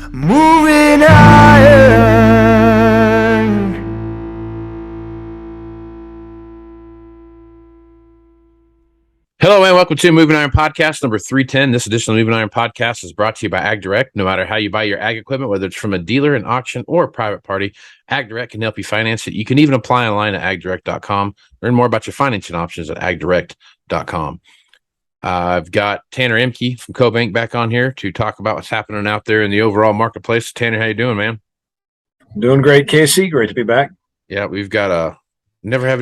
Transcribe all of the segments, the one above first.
Moving iron. Hello and welcome to Moving Iron Podcast number 310. This edition of Moving Iron Podcast is brought to you by AgDirect. No matter how you buy your ag equipment, whether it's from a dealer, an auction, or a private party, AgDirect can help you finance it. You can even apply online at agdirect.com. Learn more about your financing options at agdirect.com. I've got Tanner Emke from CoBank back on here to talk about what's happening out there in the overall marketplace. Tanner, how you doing, man? Doing great, Casey. Great to be back. Yeah, we've got we never run out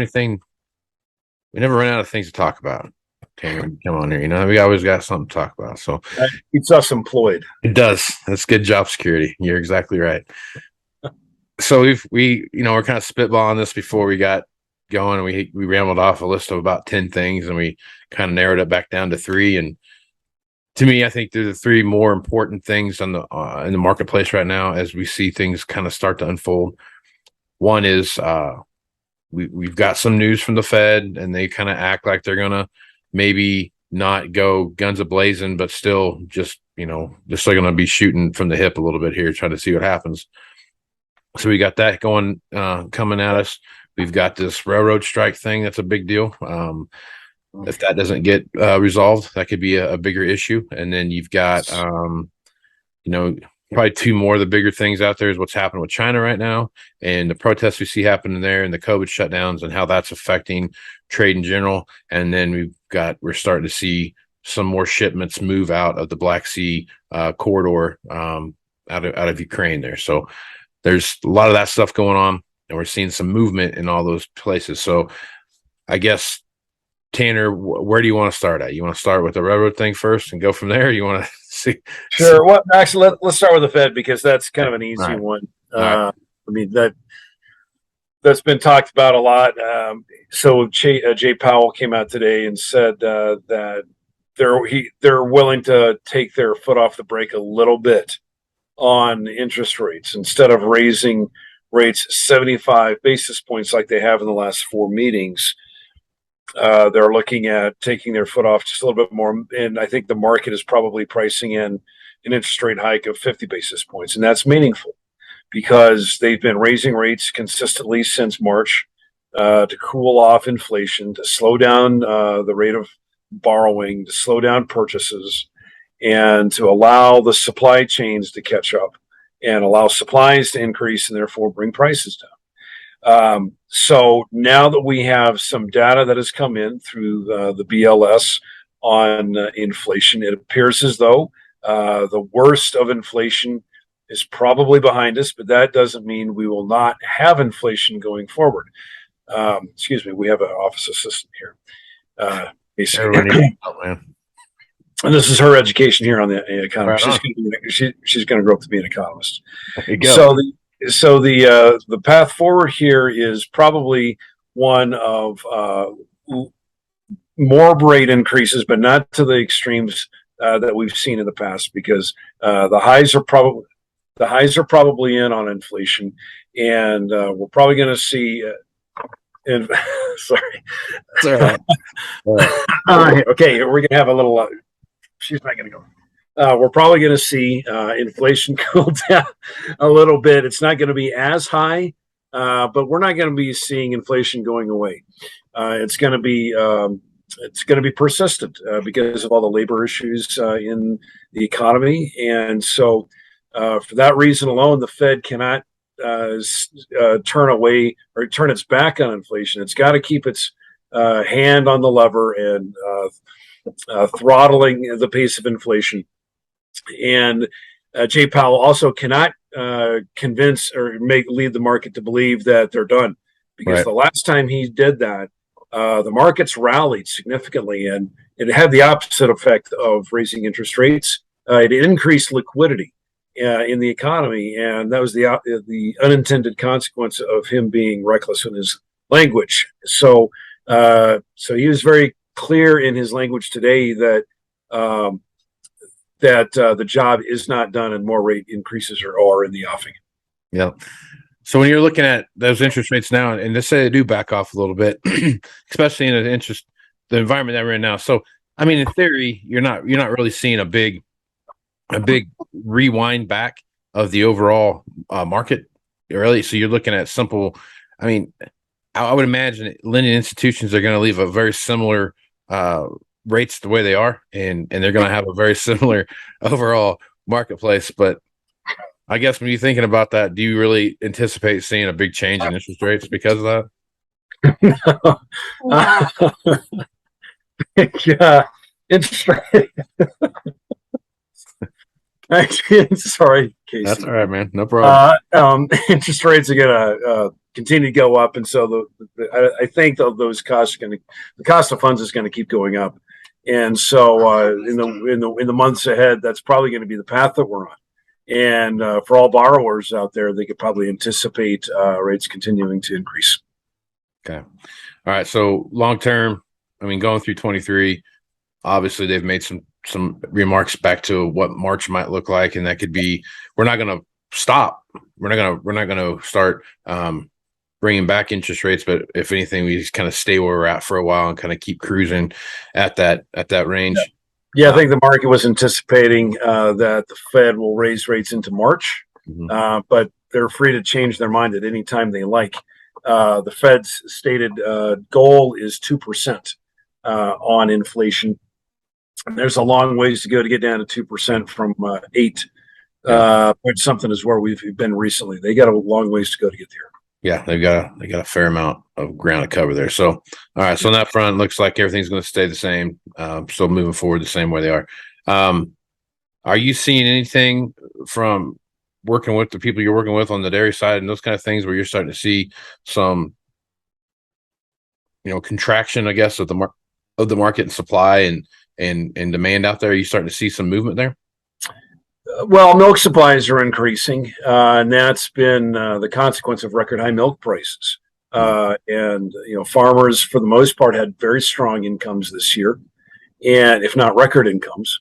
of things to talk about. Tanner, come on here. You know, we always got something to talk about. So that keeps us employed. It does. That's good job security. You're exactly right. So we're kind of spitballing this before we got going. We rambled off a list of about 10 things and we kind of narrowed it back down to 3. And to me, I think they're the 3 more important things on in the marketplace right now as we see things kind of start to unfold. One is we've got some news from the Fed, and they kind of act like they're gonna maybe not go guns a-blazing, but still just they're still gonna be shooting from the hip a little bit here, trying to see what happens. So we got that going, coming at us. We've got this railroad strike thing. That's a big deal. If that doesn't get resolved, that could be a bigger issue. And then you've got, probably 2 more of the bigger things out there is what's happening with China right now and the protests we see happening there and the COVID shutdowns and how that's affecting trade in general. And then we're starting to see some more shipments move out of the Black Sea corridor out of Ukraine there. So there's a lot of that stuff going on, and we're seeing some movement in all those places. So I guess, Tanner, where do you want to start at? You want to start with the railroad thing first and go from there? Or you want to see? Sure. Well, actually, let's start with the Fed because that's kind of an easy one. Right. I mean, that's been talked about a lot. So Jay Powell came out today and said that they're willing to take their foot off the brake a little bit on interest rates instead of raising rates 75 basis points like they have in the last 4 meetings. They're looking at taking their foot off just a little bit more, and I think the market is probably pricing in an interest rate hike of 50 basis points, and that's meaningful because they've been raising rates consistently since March to cool off inflation, to slow down the rate of borrowing, to slow down purchases, and to allow the supply chains to catch up and allow supplies to increase and therefore bring prices down. So now that we have some data that has come in through the BLS on inflation, it appears as though the worst of inflation is probably behind us, but that doesn't mean we will not have inflation going forward. Excuse me, we have an office assistant here. And this is her education here on the economy. Right, she's going to grow up to be an economist. There you go. So the path forward here is probably one of more rate increases, but not to the extremes that we've seen in the past, because the highs are probably in on inflation, and we're probably going to see. Sorry. It's all right. All right. Okay, we're going to have a little. She's not going to go. We're probably going to see inflation cool down a little bit. It's not going to be as high, but we're not going to be seeing inflation going away. It's going to be persistent because of all the labor issues in the economy, and so for that reason alone, the Fed cannot turn away or turn its back on inflation. It's got to keep its hand on the lever and throttling the pace of inflation. And Jay Powell also cannot convince or lead the market to believe that they're done, because the last time he did that, the markets rallied significantly, and it had the opposite effect of raising interest rates. It increased liquidity in the economy, and that was the unintended consequence of him being reckless in his language. So he was very clear in his language today that the job is not done and more rate increases are in the offing. Yeah. So when you're looking at those interest rates now, and let's say they do back off a little bit, especially in the environment that we're in now. So, I mean, in theory, you're not really seeing a big rewind back. of the overall market, really. So you're looking at simple. I mean, I would imagine lending institutions are going to leave a very similar rates the way they are, and they're going to have a very similar overall marketplace. But I guess when you're thinking about that, do you really anticipate seeing a big change in interest rates because of that? Yeah, interest rate. Sorry, That's Casey. all right, man. No problem. Interest rates are going to continue to go up, and so I think those costs are going to, the cost of funds is going to keep going up, and so in the months ahead, that's probably going to be the path that we're on. And for all borrowers out there, they could probably anticipate rates continuing to increase. Okay. All right. So long term, I mean, going through 23, obviously they've made some remarks back to what March might look like, and that could be we're not going to stop. We're not going to start bringing back interest rates, but if anything, we just kind of stay where we're at for a while and kind of keep cruising at that range. Yeah, I think the market was anticipating that the Fed will raise rates into March, but they're free to change their mind at any time they like. The Fed's stated goal is 2% on inflation. And there's a long ways to go to get down to 2% from 8 point something is where we've been recently. They got a long ways to go to get there. Yeah, they got a fair amount of ground to cover there. So, all right. So on that front, looks like everything's going to stay the same. Still moving forward the same way they are. Are you seeing anything from working with the people you're working with on the dairy side and those kind of things where you're starting to see some, contraction, I guess, of the market and supply and demand out there? Are you starting to see some movement there? Well, milk supplies are increasing, and that's been the consequence of record high milk prices. And farmers, for the most part, had very strong incomes this year, and if not record incomes.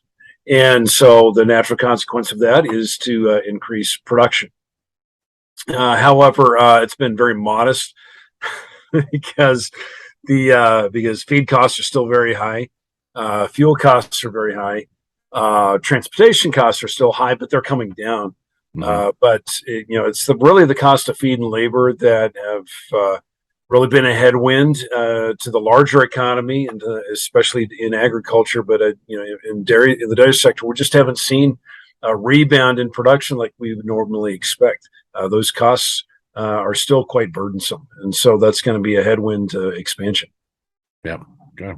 And so the natural consequence of that is to increase production. However, it's been very modest because because feed costs are still very high, fuel costs are very high. Transportation costs are still high, but they're coming down. But it's really the cost of feed and labor that have really been a headwind to the larger economy, and especially in agriculture. But in the dairy sector, we just haven't seen a rebound in production like we would normally expect. Those costs are still quite burdensome, and so that's going to be a headwind to expansion. Yeah. Okay.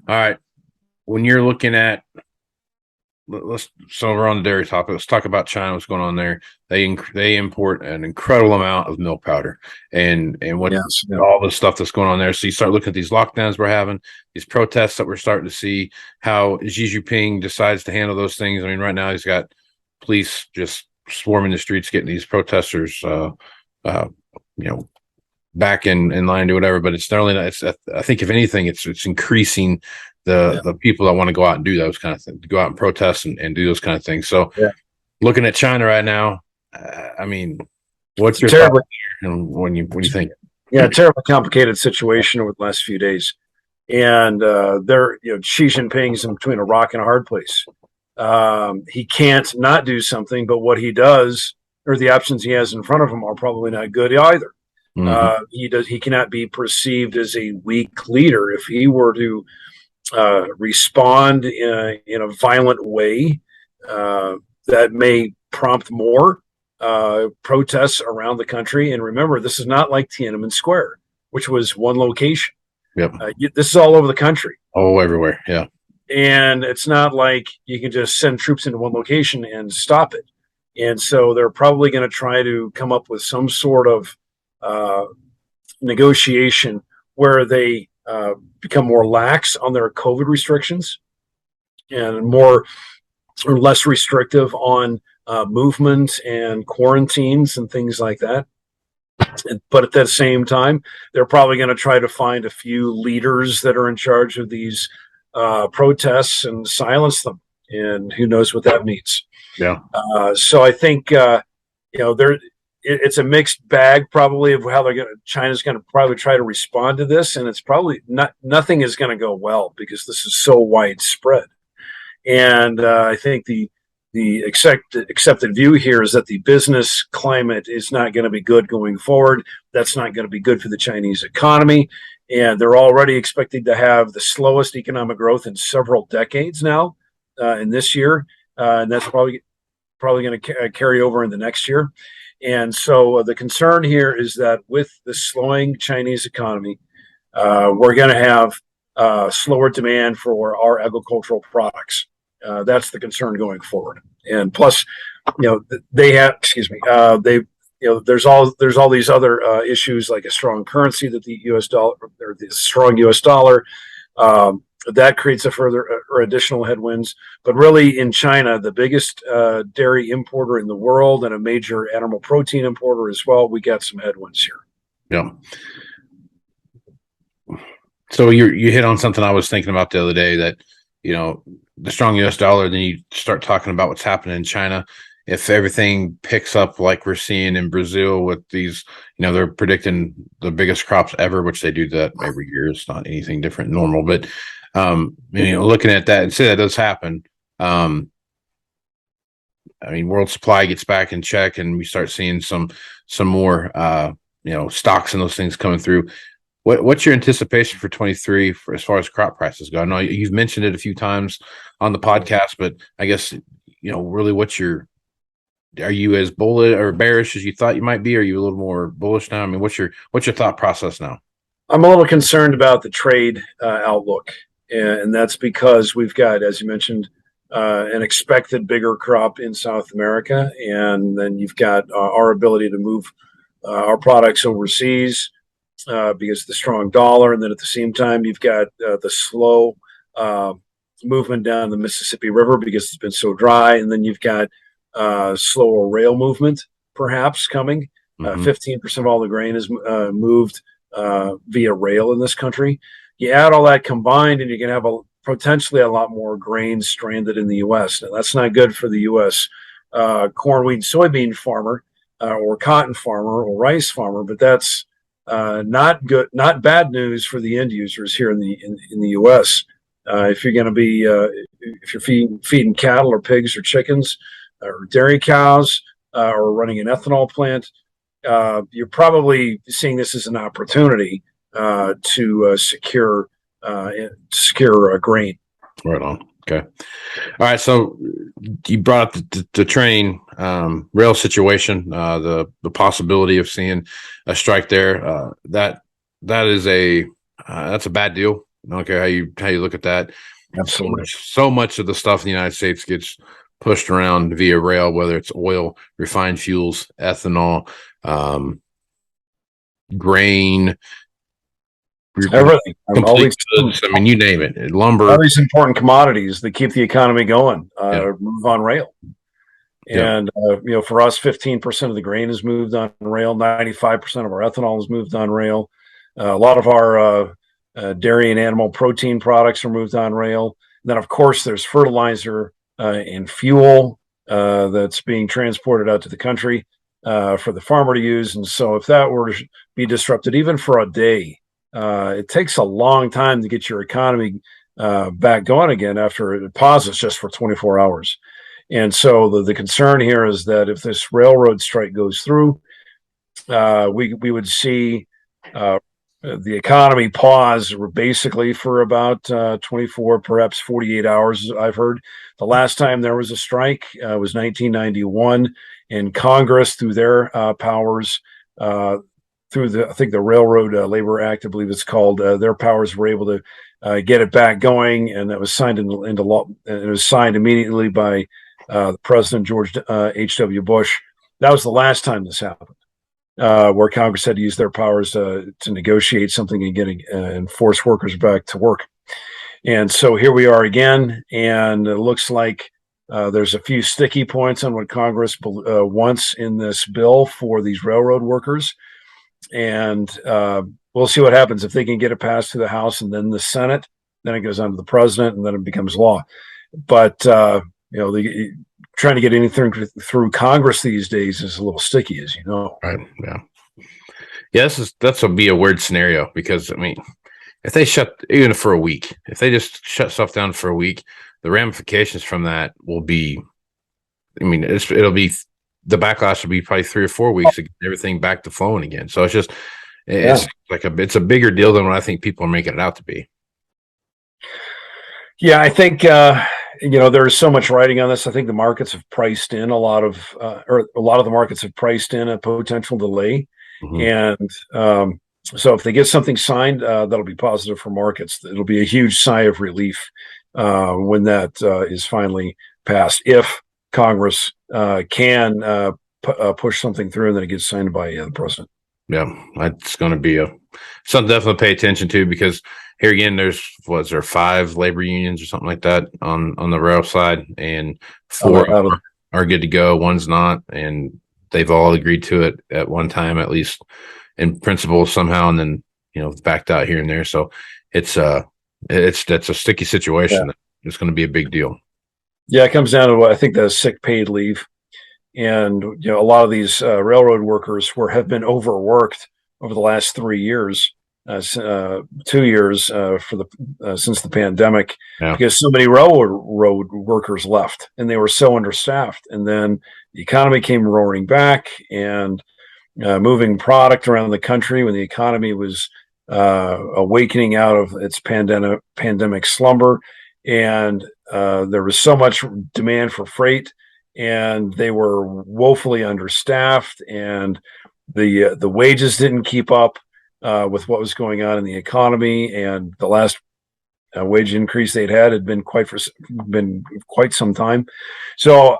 All right. When you're looking at so we're on the dairy topic. Let's talk about China. What's going on there? They import an incredible amount of milk powder, and what all the stuff that's going on there. So you start looking at these lockdowns we're having, these protests that we're starting to see. How Xi Jinping decides to handle those things. I mean, right now he's got police just swarming the streets, getting these protesters, back in line to whatever. But it's not only that. I think if anything, it's increasing the people that want to go out and do those kind of things, go out and protest and do those kind of things. So looking at China right now, I mean, what's your thought and when you think? Yeah, terribly complicated situation over the last few days. And Xi Jinping's in between a rock and a hard place. He can't not do something, but what he does or the options he has in front of him are probably not good either. He cannot be perceived as a weak leader. If he were to respond in a violent way, that may prompt more protests around the country. And remember, this is not like Tiananmen Square, which was one location. Yep. This is all over the country. Oh, everywhere. Yeah. And it's not like you can just send troops into one location and stop it. And so they're probably going to try to come up with some sort of negotiation where they become more lax on their COVID restrictions and more or less restrictive on movement and quarantines and things like that. But at the same time, they're probably going to try to find a few leaders that are in charge of these protests and silence them. And who knows what that means. Yeah. So I think, it's a mixed bag probably of how China's going to probably try to respond to this. And it's probably nothing is going to go well because this is so widespread. And I think the the accepted view here is that the business climate is not going to be good going forward. That's not going to be good for the Chinese economy. And they're already expected to have the slowest economic growth in several decades now in this year. And that's probably going to carry over in the next year. And so the concern here is that with the slowing Chinese economy, we're going to have slower demand for our agricultural products. That's the concern going forward. And plus, they have, there's all these other issues like a strong currency that the U.S. dollar or the strong U.S. dollar that creates a further or additional headwinds. But really, in China, the biggest dairy importer in the world and a major animal protein importer as well, we got some headwinds here. Yeah. So you hit on something I was thinking about the other day, that the strong U.S. dollar. Then you start talking about what's happening in China. If everything picks up like we're seeing in Brazil with these, they're predicting the biggest crops ever, which they do that every year. It's not anything different than normal, but looking at that and say that does happen. World supply gets back in check, and we start seeing some more stocks and those things coming through. What's your anticipation for 23 for as far as crop prices go? I know you've mentioned it a few times on the podcast, but I guess really are you as bullish or bearish as you thought you might be? Are you a little more bullish now? What's your thought process now? I'm a little concerned about the trade outlook, and that's because we've got, as you mentioned, an expected bigger crop in South America, and then you've got our ability to move our products overseas because of the strong dollar, and then at the same time you've got the slow movement down the Mississippi River because it's been so dry, and then you've got slower rail movement perhaps coming. 15% of all the grain is moved via rail in this country. You add all that combined, and you can have potentially a lot more grain stranded in the U.S. Now, that's not good for the U.S. Corn, wheat, soybean farmer or cotton farmer or rice farmer, but that's not good, not bad news for the end users here in the U.S. If you're going to be if you're feeding cattle or pigs or chickens or dairy cows or running an ethanol plant, you're probably seeing this as an opportunity to secure grain. Right on. Okay. All right. So you brought up the train rail situation, the possibility of seeing a strike there. That is that's a bad deal. I don't care how you look at that. Absolutely. So much of the stuff in the United States gets pushed around via rail, whether it's oil, refined fuels, ethanol, grain, everything. You name it. Lumber. All these important commodities that keep the economy going move on rail. And for us, 15% of the grain is moved on rail. 95% of our ethanol is moved on rail. A lot of our dairy and animal protein products are moved on rail. And then, of course, there's fertilizer and fuel that's being transported out to the country for the farmer to use. And so if that were to be disrupted, even for a day, it takes a long time to get your economy back going again after it pauses just for 24 hours. And so the concern here is that if this railroad strike goes through, we would see the economy pause basically for about 24, perhaps 48 hours, I've heard. The last time there was a strike was 1991, and Congress, through their powers, through the Railroad Labor Act, I believe it's called, their powers were able to get it back going, and that was signed into law. And it was signed immediately by President George H.W. Bush. That was the last time this happened, where Congress had to use their powers to negotiate something and and force workers back to work. And so here we are again, and it looks like there's a few sticky points on what Congress wants in this bill for these railroad workers. And we'll see what happens if they can get it passed through the House and then the Senate. Then it goes on to the president, and then it becomes law. But trying to get anything through Congress these days is a little sticky, as you know. Right. Yeah. That's will be a weird scenario because if they even for a week, if they just shut stuff down for a week, the ramifications from that will be I mean, it'll be the backlash will be probably 3 or 4 weeks to get everything back to flowing again. So it's just it's like it's a bigger deal than what I think people are making it out to be. Yeah, I think there's so much writing on this. I think the markets have priced in a lot of the markets have priced in a potential delay, Mm-hmm. and so if they get something signed, that'll be positive for markets. It'll be a huge sigh of relief when that is finally passed. If Congress can push something through and then it gets signed by the president. Yeah, that's going to be something definitely to pay attention to, because here again, there's 5 labor unions or something like that on the rail side, and 4 are good to go. One's not, and they've all agreed to it at one time, at least in principle somehow, and then backed out here and there. So that's a sticky situation. Yeah. It's going to be a big deal. Yeah, it comes down to what I think the sick paid leave. And a lot of these railroad workers have been overworked over the last 3 years, 2 years since the pandemic, because so many railroad workers left and they were so understaffed. And then the economy came roaring back, and moving product around the country when the economy was awakening out of its pandemic slumber, and there was so much demand for freight, and they were woefully understaffed, and the wages didn't keep up with what was going on in the economy. And the last wage increase they'd had been quite some time. So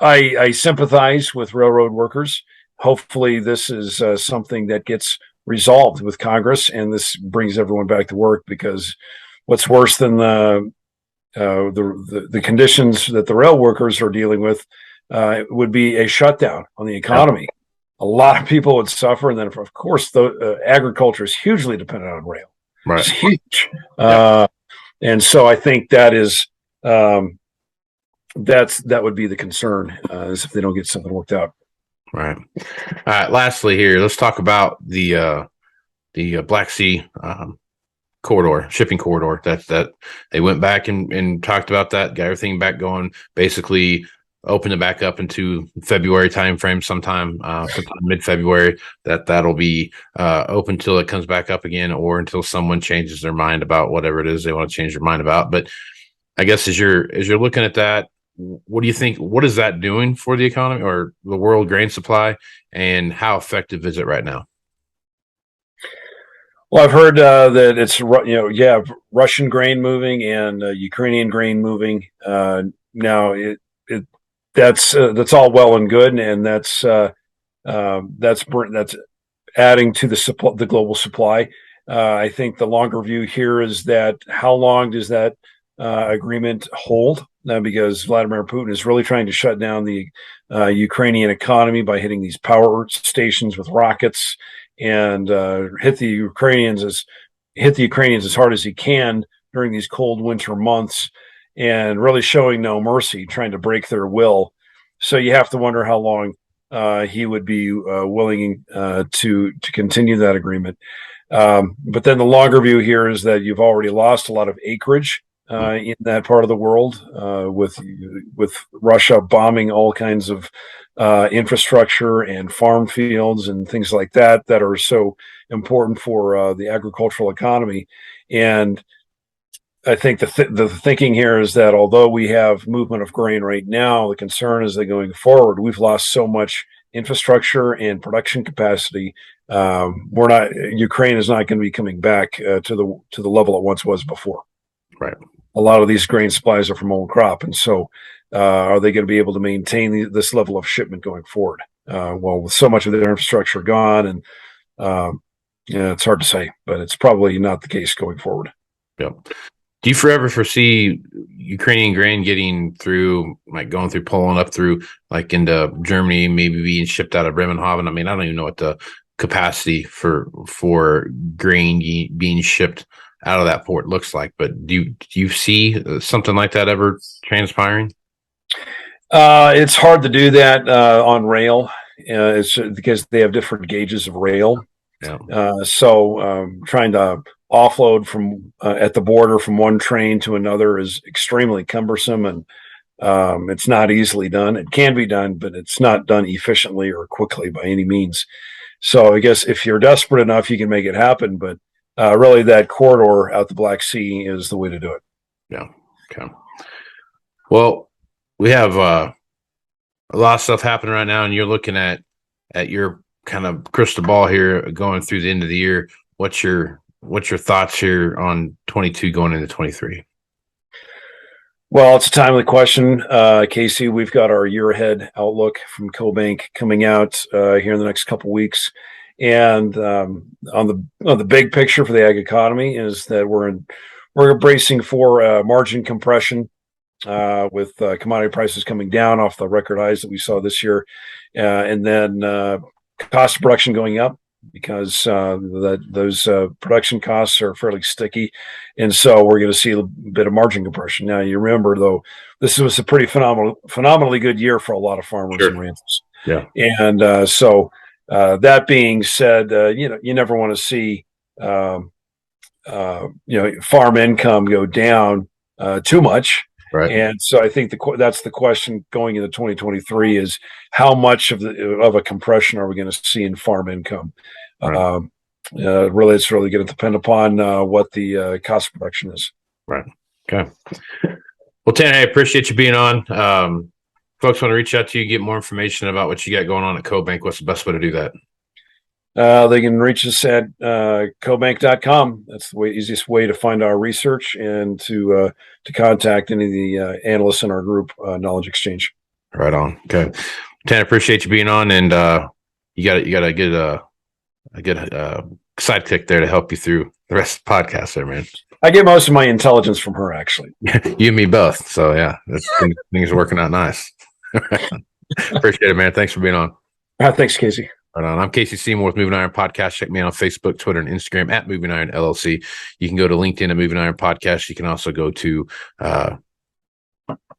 I sympathize with railroad workers. Hopefully, this is something that gets resolved with Congress, and this brings everyone back to work, because what's worse than the conditions that the rail workers are dealing with would be a shutdown on the economy. A lot of people would suffer, and then of course the agriculture is hugely dependent on rail. Right, it's huge, and so I think that is that would be the concern, is if they don't get something worked out. Right. All right. Lastly, here, let's talk about the Black Sea corridor, shipping corridor. That they went back and talked about that, got everything back going, basically opened it back up into February timeframe, sometime mid-February. That'll be open till it comes back up again, or until someone changes their mind about whatever it is they want to change their mind about. But I guess as you're looking at that, what do you think? What is that doing for the economy or the world grain supply, and how effective is it right now? Well, I've heard that it's Russian grain moving and Ukrainian grain moving. Now that's all well and good, and that's adding to the global supply. I think the longer view here is that how long does that agreement hold? Because Vladimir Putin is really trying to shut down the Ukrainian economy by hitting these power stations with rockets, and hit the Ukrainians as hard as he can during these cold winter months, and really showing no mercy, trying to break their will. So you have to wonder how long he would be willing to continue that agreement. But then the longer view here is that you've already lost a lot of acreage in that part of the world, with Russia bombing all kinds of infrastructure and farm fields and things like that are so important for the agricultural economy. And I think the thinking here is that although we have movement of grain right now, the concern is that going forward, we've lost so much infrastructure and production capacity. Ukraine is not going to be coming back to the level it once was before. Right. A lot of these grain supplies are from old crop, and so are they going to be able to maintain this level of shipment going forward? Well, with so much of their infrastructure gone, and it's hard to say, but it's probably not the case going forward. Yeah. Do you forever foresee Ukrainian grain going through Poland, up through like into Germany, maybe being shipped out of Bremerhaven? I mean, I don't even know what the capacity for grain being shipped out of that port looks like, but do you see something like that ever transpiring? It's hard to do that on rail. It's because they have different gauges of rail. Yeah. So trying to offload from at the border from one train to another is extremely cumbersome, and It's not easily done. It can be done, but it's not done efficiently or quickly by any means. So I guess if you're desperate enough, you can make it happen. But really, that corridor out the Black Sea is the way to do it. Yeah. Okay. Well, we have a lot of stuff happening right now, and you're looking at your kind of crystal ball here going through the end of the year. What's your thoughts here on 22 going into 23? Well, it's a timely question, Casey. We've got our year ahead outlook from CoBank coming out here in the next couple of weeks, and on the big picture for the ag economy is that we're bracing for margin compression with commodity prices coming down off the record highs that we saw this year, and then cost of production going up because those production costs are fairly sticky, and so we're going to see a bit of margin compression. Now, you remember though, this was a pretty phenomenally good year for a lot of farmers and ranchers. Yeah, and so that being said, you never want to see farm income go down too much. right. And so I think that's the question going into 2023 is how much of a compression are we going to see in farm income? Right. Really, it's really going to depend upon what the cost of production is. Right. Okay. Well, Tanner, I appreciate you being on. Folks want to reach out to you, get more information about what you got going on at CoBank. What's the best way to do that? They can reach us at cobank.com. That's the easiest way to find our research and to contact any of the analysts in our group, Knowledge Exchange. Right on. Okay. Tanner, appreciate you being on, and you got to get a sidekick there to help you through the rest of the podcast there, man. I get most of my intelligence from her, actually. You and me both. So yeah, things are working out nice. Appreciate it, man. Thanks for being on. Thanks, Casey. Right on. I'm Casey Seymour with Moving Iron Podcast. Check me out on Facebook, Twitter, and Instagram at Moving Iron LLC. You can go to LinkedIn at Moving Iron Podcast. You can also go to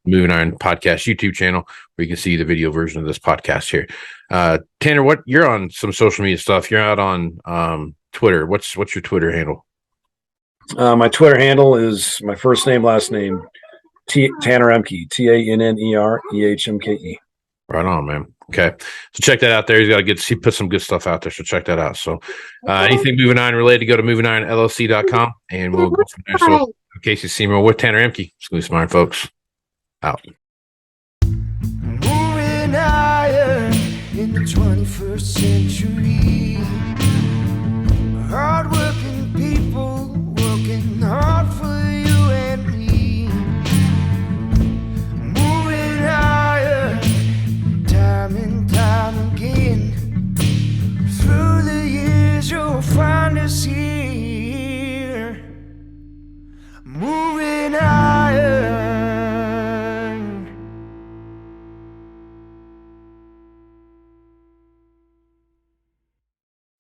Moving Iron Podcast YouTube channel where you can see the video version of this podcast here. Tanner, you're on some social media stuff. You're out on Twitter. What's your Twitter handle? My Twitter handle is my first name, last name, Tanner Emke, TANNEREHMKE. Right on, man. Okay. So check that out there. He put some good stuff out there. So check that out. So anything Moving Iron related, go to MovingIronLLC.com and we'll go from there. So Casey Seymour with Tanner Emke. Exclusive Smart folks. Out. Moving iron in the 21st century. Hardworking people working hard for you and me. Moving iron time and time again. Through the years you'll find us here.